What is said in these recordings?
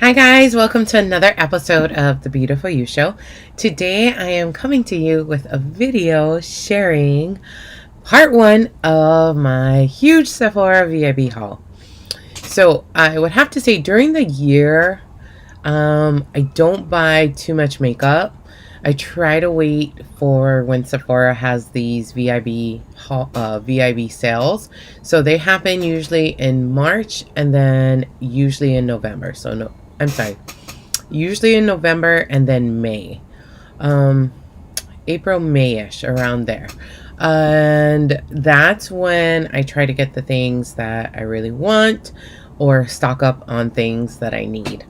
Hi guys, welcome to another episode of The Beautiful You Show. Today I am coming to you with a video sharing part one of my huge Sephora VIB haul. So I would have to say during the year, I don't buy too much makeup. I try to wait for when Sephora has these VIB sales. So they happen usually in March and then usually in November. Usually in November and then May. April, May-ish, around there. And that's when I try to get the things that I really want or stock up on things that I need.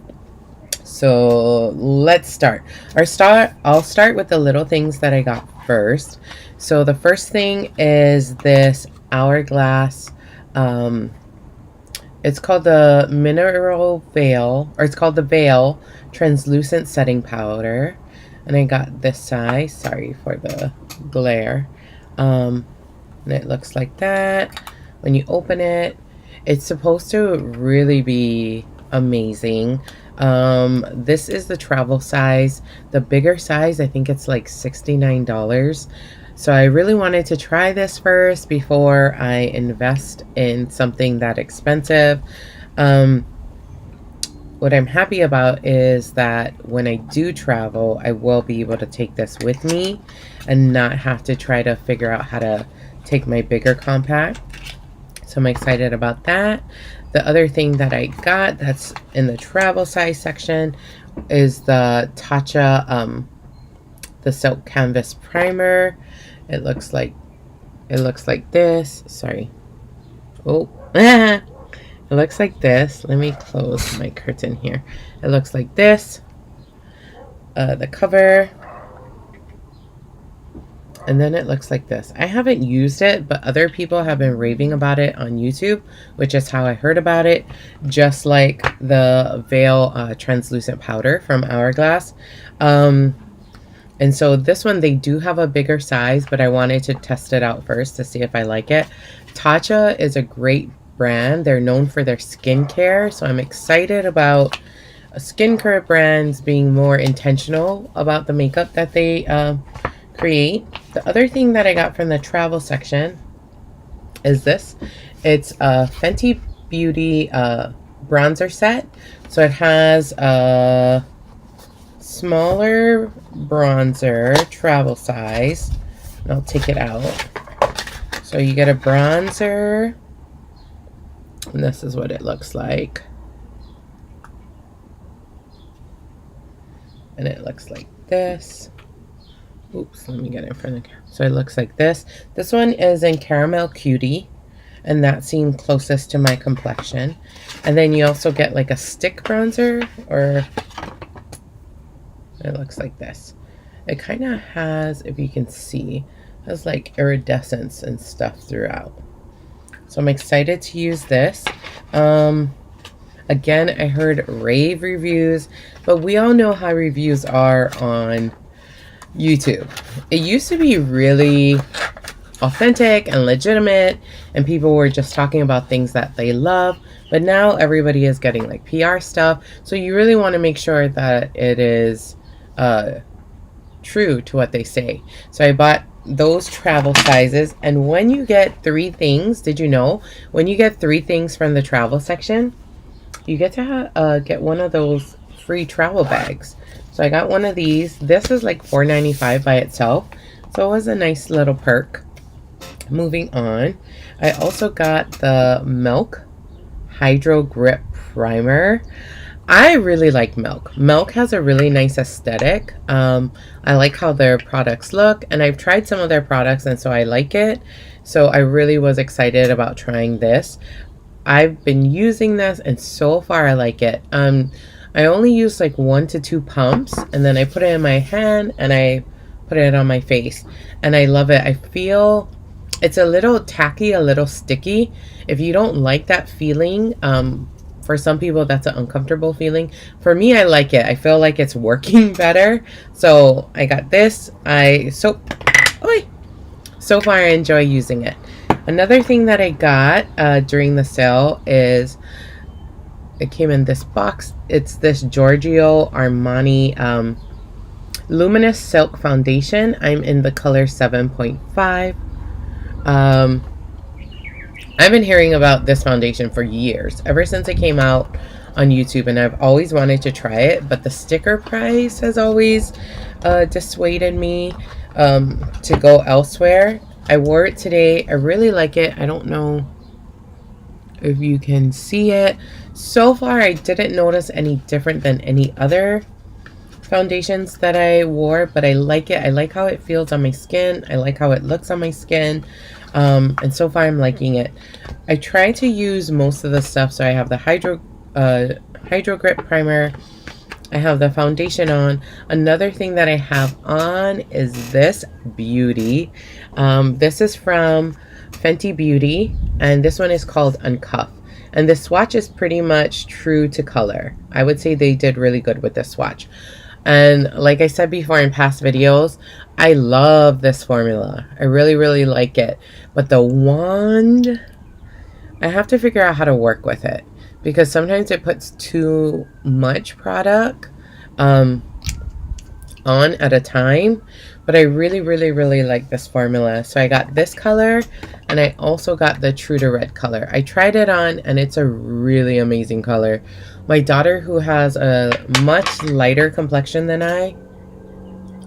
So let's start. I'll start with the little things that I got first. So the first thing is this Hourglass. It's called the Mineral Veil, or it's called the Veil Translucent Setting Powder. And I got this size. Sorry for the glare. And it looks like that. When you open it, it's supposed to really be amazing. This is the travel size. The bigger size, I think it's like $69. So I really wanted to try this first before I invest in something that expensive. What I'm happy about is that when I do travel, I will be able to take this with me and not have to try to figure out how to take my bigger compact. So I'm excited about that. The other thing that I got that's in the travel size section is the Tatcha, the Silk Canvas Primer. It looks like this. Sorry. Oh, it looks like this. Let me close my curtain here. It looks like this. The cover. And then it looks like this. I haven't used it, but other people have been raving about it on YouTube, which is how I heard about it. Just like the Veil translucent powder from Hourglass. And so this one, they do have a bigger size, but I wanted to test it out first to see if I like it. Tatcha is a great brand. They're known for their skincare, so I'm excited about skincare brands being more intentional about the makeup that they create. The other thing that I got from the travel section is this. It's a Fenty Beauty Bronzer set. So it has a smaller bronzer, travel size. And I'll take it out. So you get a bronzer. And this is what it looks like. And it looks like this. Oops, let me get it in front of the camera. So it looks like this. This one is in Caramel Cutie, and that seemed closest to my complexion. And then you also get like a stick bronzer, or it looks like this. It kind of has, if you can see, has like iridescence and stuff throughout. So I'm excited to use this. Again, I heard rave reviews, but we all know how reviews are on YouTube. It used to be really authentic and legitimate, and people were just talking about things that they love, but now everybody is getting like PR stuff, so you really want to make sure that it is true to what they say. So I bought those travel sizes, and when you get 3 things, did you know when you get 3 things from the travel section, you get to get one of those free travel bags. So I got one of these. This is like $4.95 by itself. So it was a nice little perk. Moving on. I also got the Makeup Hydrogrip Primer. I really like Milk. Milk has a really nice aesthetic. I like how their products look. And I've tried some of their products, and so I like it. So I really was excited about trying this. I've been using this, and so far I like it. I only use like 1 to 2 pumps, and then I put it in my hand and I put it on my face, and I love it. I feel it's a little tacky, a little sticky. If you don't like that feeling, for some people that's an uncomfortable feeling. For me, I like it. I feel like it's working better. So I got this. So far I enjoy using it. Another thing that I got during the sale is it came in this box. It's this Giorgio Armani Luminous Silk Foundation. I'm in the color 7.5. I've been hearing about this foundation for years, ever since it came out on YouTube, and I've always wanted to try it, but the sticker price has always dissuaded me to go elsewhere. I wore it today. I really like it. I don't know if you can see it. So far, I didn't notice any different than any other foundations that I wore, but I like it. I like how it feels on my skin. I like how it looks on my skin. And so far I'm liking it. I try to use most of the stuff. So I have the Hydrogrip primer. I have the foundation on. Another thing that I have on is this beauty. This is from Fenty Beauty, and this one is called Uncuffed. And this swatch is pretty much true to color. I would say they did really good with this swatch. And like I said before in past videos, I love this formula. I really, really like it. But the wand, I have to figure out how to work with it, because sometimes it puts too much product on at a time. But I really, really, really like this formula. So I got this color, and I also got the True to Red color. I tried it on, and it's a really amazing color. My daughter, who has a much lighter complexion than I,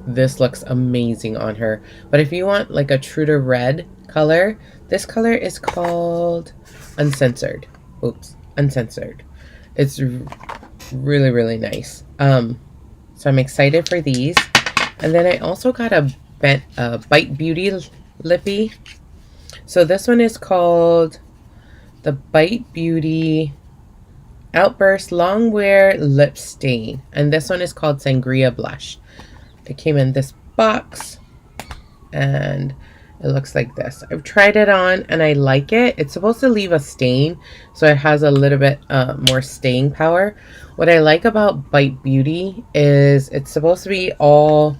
this looks amazing on her. But if you want like a True to Red color, this color is called Uncensored. Oops, Uncensored. It's really, really nice. So I'm excited for these. And then I also got a Bite Beauty lippy. So this one is called the Bite Beauty Outburst Long Wear Lip Stain. And this one is called Sangria Blush. It came in this box, and it looks like this. I've tried it on, and I like it. It's supposed to leave a stain, so it has a little bit more staying power. What I like about Bite Beauty is it's supposed to be all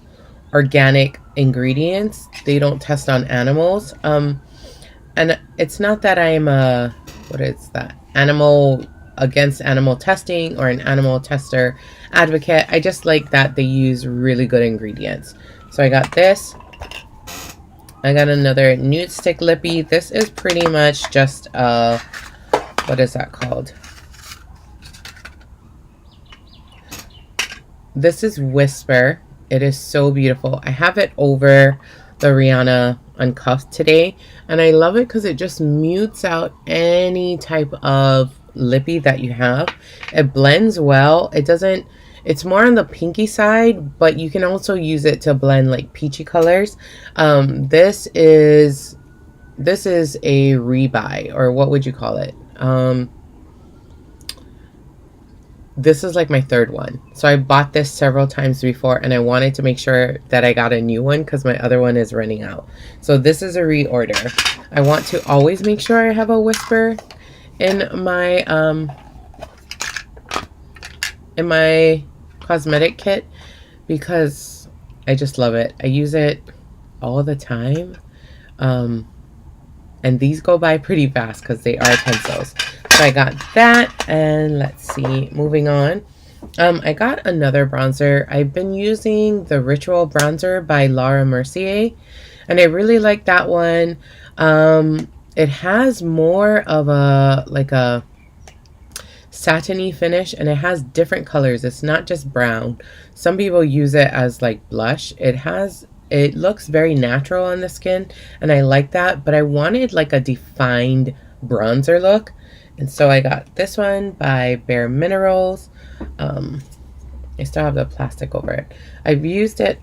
organic ingredients. They don't test on animals. And it's not that I'm against animal testing or an animal tester advocate. I just like that they use really good ingredients. So I got this. I got another Nudestix lippy. This is pretty much just what is that called? This is Whisper. It is so beautiful. I have it over the Rihanna Uncuffed today, and I love it because it just mutes out any type of lippy that you have. It blends well. It's more on the pinky side, but you can also use it to blend like peachy colors. This is a rebuy, or what would you call it? This is like my third one. So I bought this several times before, and I wanted to make sure that I got a new one because my other one is running out. So this is a reorder. I want to always make sure I have a Whisper in my cosmetic kit, because I just love it. I use it all the time. And these go by pretty fast because they are pencils. So I got that, and let's see, moving on. I got another bronzer. I've been using the Ritual Bronzer by Laura Mercier, and I really like that one. It has more of a satiny finish, and it has different colors. It's not just brown. Some people use it as like blush. It looks very natural on the skin, and I like that, but I wanted like a defined bronzer look. And so I got this one by Bare Minerals. I still have the plastic over it. I've used it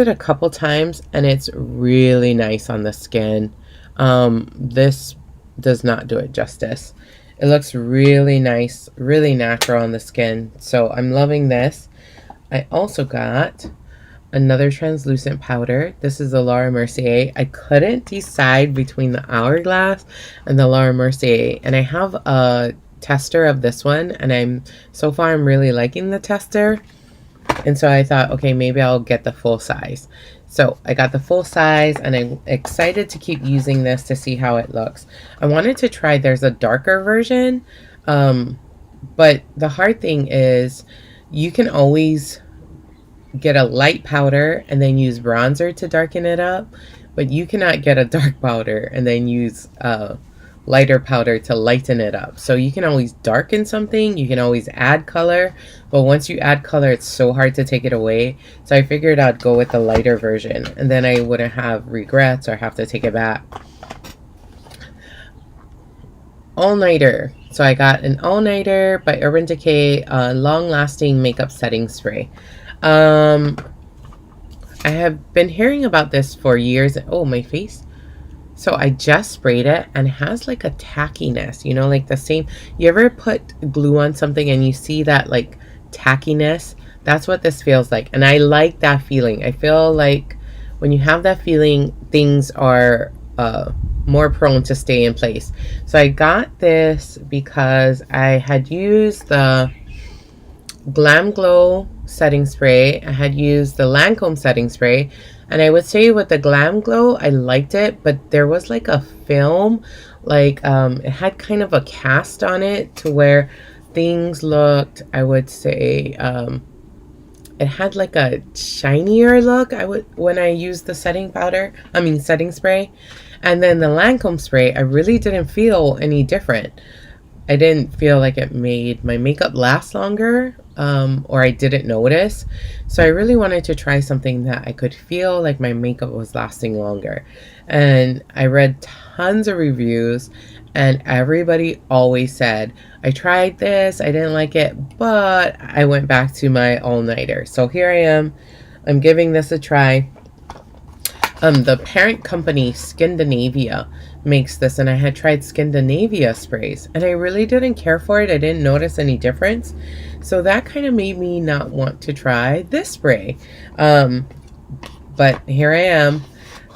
a couple times, and it's really nice on the skin. This does not do it justice. It looks really nice, really natural on the skin. So I'm loving this. I also got another translucent powder. This is the Laura Mercier. I couldn't decide between the Hourglass and the Laura Mercier, and I have a tester of this one, and so far I'm really liking the tester, and so I thought, okay, maybe I'll get the full size. So I got the full size, and I'm excited to keep using this to see how it looks. I wanted to try, there's a darker version, But the hard thing is you can always get a light powder and then use bronzer to darken it up, but you cannot get a dark powder and then use lighter powder to lighten it up. So you can always darken something, you can always add color, but once you add color, it's so hard to take it away. So I figured I'd go with the lighter version, and then I wouldn't have regrets or have to take it back. All-nighter. So I got an all-nighter by Urban Decay, long-lasting makeup setting spray. I have been hearing about this for years. Oh, my face. So I just sprayed it, and it has like a tackiness, you know, like the same. You ever put glue on something and you see that like tackiness? That's what this feels like. And I like that feeling. I feel like when you have that feeling, things are more prone to stay in place. So I got this because I had used the Glam Glow setting spray. I had used the Lancome setting spray. And I would say with the Glam Glow, I liked it, but there was like a film, like it had kind of a cast on it to where things looked, I would say, it had like a shinier look when I used the setting spray. And then the Lancome spray, I really didn't feel any different. I didn't feel like it made my makeup last longer, or I didn't notice. So I really wanted to try something that I could feel like my makeup was lasting longer. And I read tons of reviews, and everybody always said, I tried this, I didn't like it, but I went back to my all-nighter. So here I am. I'm giving this a try. The parent company, Skindinavia, makes this, and I had tried Skindinavia sprays, and I really didn't care for it. I didn't notice any difference. So that kind of made me not want to try this spray. But here I am.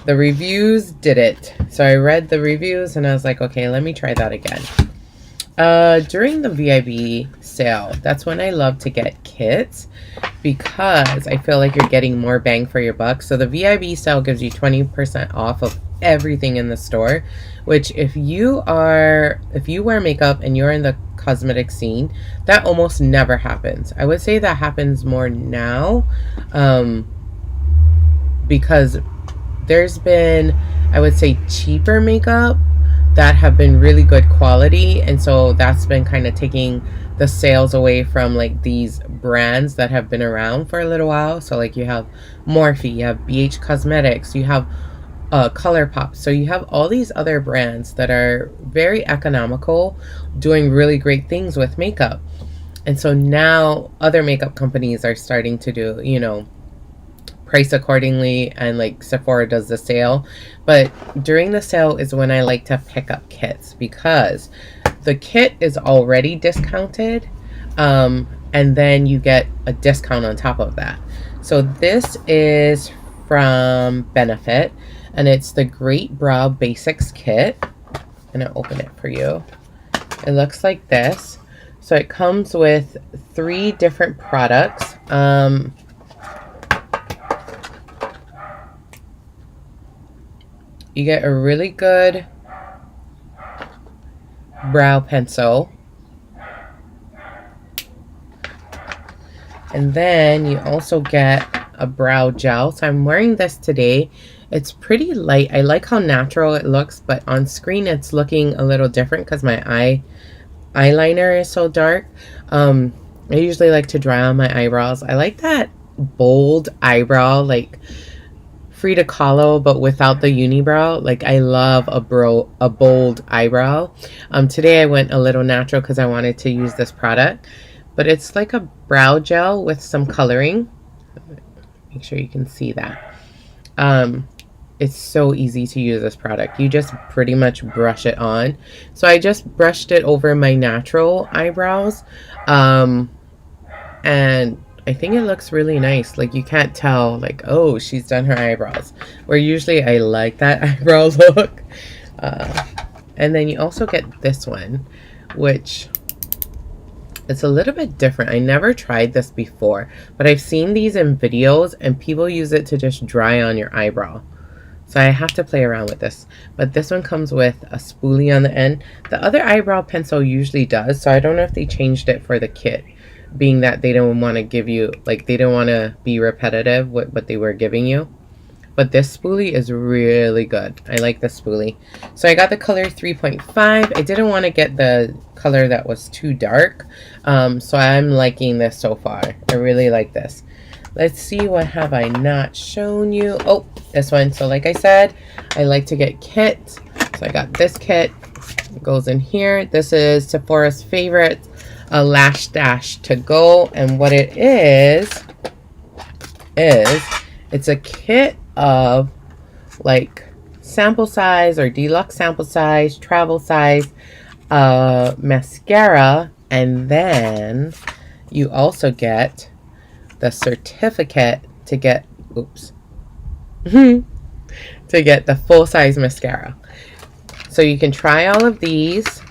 The reviews did it. So I read the reviews, and I was like, okay, let me try that again. During the VIB sale, that's when I love to get kits, because I feel like you're getting more bang for your buck. So the VIB sale gives you 20% off of everything in the store, which if you wear makeup and you're in the cosmetic scene, that almost never happens. I would say that happens more now, because there's been, I would say, cheaper makeup that have been really good quality, and so that's been kind of taking the sales away from like these brands that have been around for a little while. So like you have Morphe, you have BH Cosmetics, you have ColourPop. So you have all these other brands that are very economical, doing really great things with makeup. And so now other makeup companies are starting to do, you know, price accordingly, and like Sephora does the sale. But during the sale is when I like to pick up kits, because the kit is already discounted, and then you get a discount on top of that. So this is from Benefit, and it's the Great Brow Basics kit. I'm gonna open it for you. It looks like this. So it comes with 3 different products. You get a really good brow pencil. And then you also get a brow gel. So I'm wearing this today. It's pretty light. I like how natural it looks, but on screen it's looking a little different because my eyeliner is so dark. I usually like to dry on my eyebrows. I like that bold eyebrow, like Frida Kahlo, but without the unibrow. Like I love a bold eyebrow. Today I went a little natural because I wanted to use this product, but it's like a brow gel with some coloring. Make sure you can see that. It's so easy to use this product. You just pretty much brush it on. So I just brushed it over my natural eyebrows, and I think it looks really nice. Like you can't tell like, oh, she's done her eyebrows, where usually I like that eyebrow look. And then you also get this one, which it's a little bit different. I never tried this before, but I've seen these in videos and people use it to just dry on your eyebrow. So I have to play around with this. But this one comes with a spoolie on the end. The other eyebrow pencil usually does, so I don't know if they changed it for the kit, being that they don't want to give you, like, they don't want to be repetitive with what they were giving you. But this spoolie is really good. I like the spoolie. So I got the color 3.5. I didn't want to get the color that was too dark. So I'm liking this so far. I really like this. Let's see, what have I not shown you? Oh, this one. So like I said, I like to get kits. So I got this kit. It goes in here. This is Sephora's favorite, a Lash Dash to go. And what it is it's a kit of like sample size or deluxe sample size, travel size mascara, and then you also get the certificate to get to get the full size mascara. So you can try all of these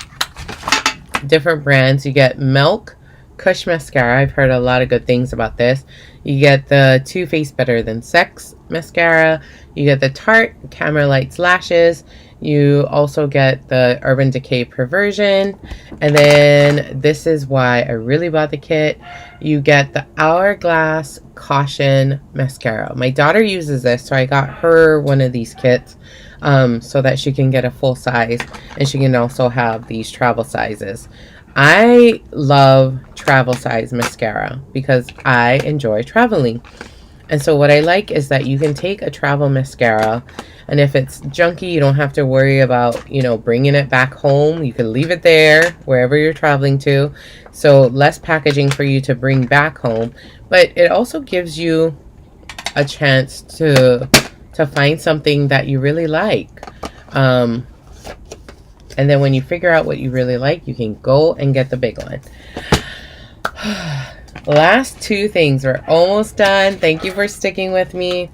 different brands. You get Milk Kush mascara. I've heard a lot of good things about this. You get the Too Faced Better Than Sex mascara. You get the Tarte Camera Lights lashes. You also get the Urban Decay Perversion. And then this is why I really bought the kit. You get the Hourglass Caution mascara. My daughter uses this, so I got her one of these kits so that she can get a full size, and she can also have these travel sizes. I love travel size mascara because I enjoy traveling. And so what I like is that you can take a travel mascara, and if it's junky, you don't have to worry about, you know, bringing it back home. You can leave it there wherever you're traveling to. So less packaging for you to bring back home. But it also gives you a chance to find something that you really like. And then when you figure out what you really like, you can go and get the big one. Last two things. We're almost done. Thank you for sticking with me.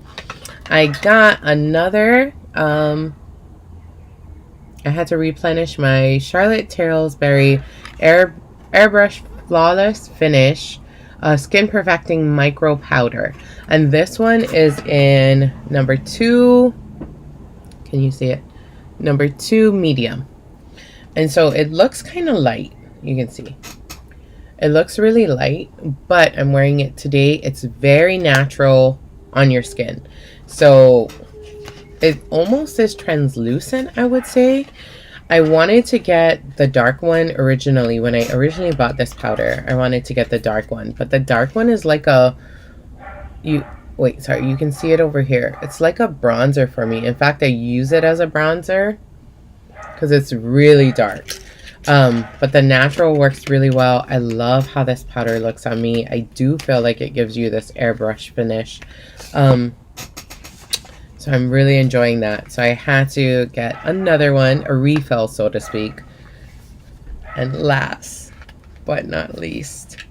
I got another, I had to replenish my Charlotte Tilbury Airbrush Flawless Finish Skin Perfecting Micro Powder. And this one is in number 2. Can you see it? Number 2 medium. And so it looks kind of light. You can see. It looks really light, but I'm wearing it today. It's very natural on your skin. So it almost is translucent, I would say. I wanted to get the dark one originally. When I originally bought this powder, I wanted to get the dark one. But the dark one is like a... you can see it over here. It's like a bronzer for me. In fact, I use it as a bronzer because it's really dark. But the natural works really well. I love how this powder looks on me. I do feel like it gives you this airbrush finish. So I'm really enjoying that. So I had to get another one, a refill, so to speak. And last but not least,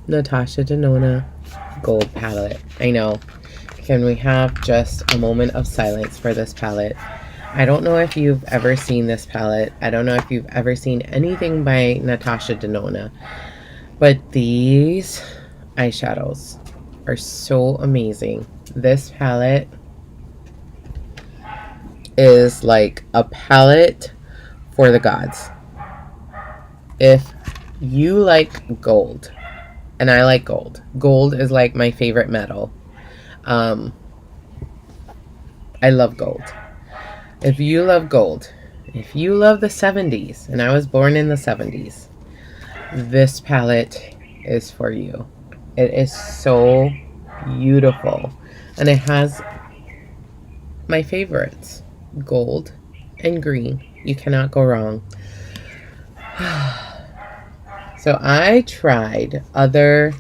Natasha Denona Gold Palette. I know. Can we have just a moment of silence for this palette? I don't know if you've ever seen this palette. I don't know if you've ever seen anything by Natasha Denona. But these eyeshadows are so amazing. This palette is like a palette for the gods. If you like gold, and I like gold. Gold is like my favorite metal. I love gold. If you love gold, if you love the 70s, and I was born in the 70s, this palette is for you. It is so beautiful. And it has my favorites, gold and green. You cannot go wrong. So I tried other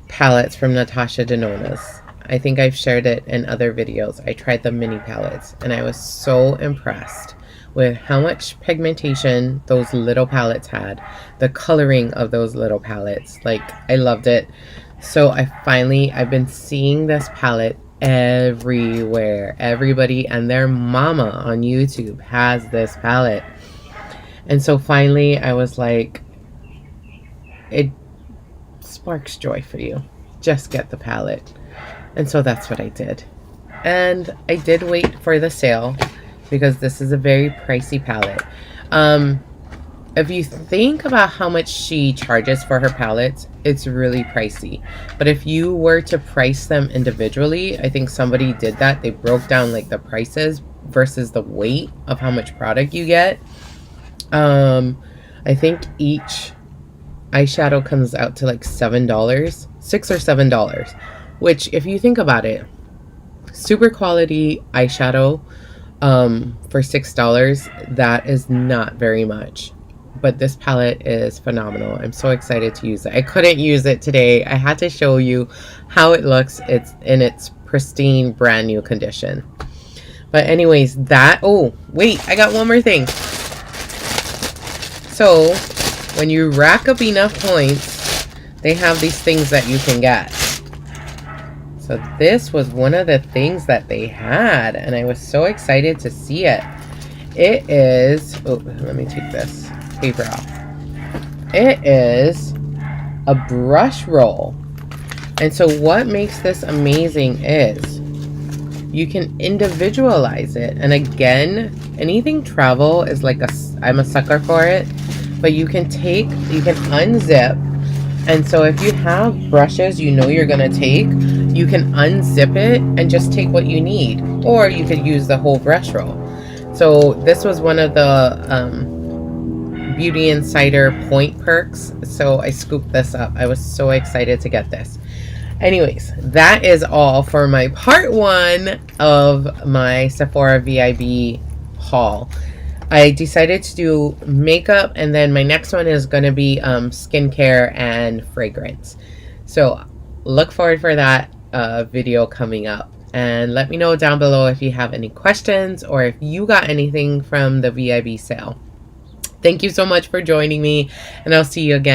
palettes from Natasha Denona's. I think I've shared it in other videos. I tried the mini palettes, and I was so impressed with how much pigmentation those little palettes had, the coloring of those little palettes. Like, I loved it. So I've been seeing this palette everywhere. Everybody and their mama on YouTube has this palette. And so finally I was like, it sparks joy for you, just get the palette. And so that's what I did. And I did wait for the sale because this is a very pricey palette. If you think about how much she charges for her palettes, it's really pricey. But if you were to price them individually, I think somebody did that. They broke down like the prices versus the weight of how much product you get. I think each eyeshadow comes out to like $7, $6 or $7, which if you think about it, super quality eyeshadow for $6, that is not very much. But this palette is phenomenal. I'm so excited to use it. I couldn't use it today. I had to show you how it looks. It's in its pristine, brand new condition. But anyways, that... Oh, wait. I got one more thing. So, when you rack up enough points, they have these things that you can get. So this was one of the things that they had. And I was so excited to see it. It is... Oh, let me take this paper off. It is a brush roll. And so what makes this amazing is you can individualize it. And again, anything travel is like I'm a sucker for it. But you can unzip. And so if you have brushes you know you're gonna take, you can unzip it and just take what you need. Or you could use the whole brush roll. So this was one of the Beauty Insider point perks, so I scooped this up. I was so excited to get this. Anyways, that is all for my part 1 of my Sephora VIB haul. I decided to do makeup, and then my next one is going to be skincare and fragrance. So look forward for that video coming up. And let me know down below if you have any questions or if you got anything from the VIB sale. Thank you so much for joining me, and I'll see you again.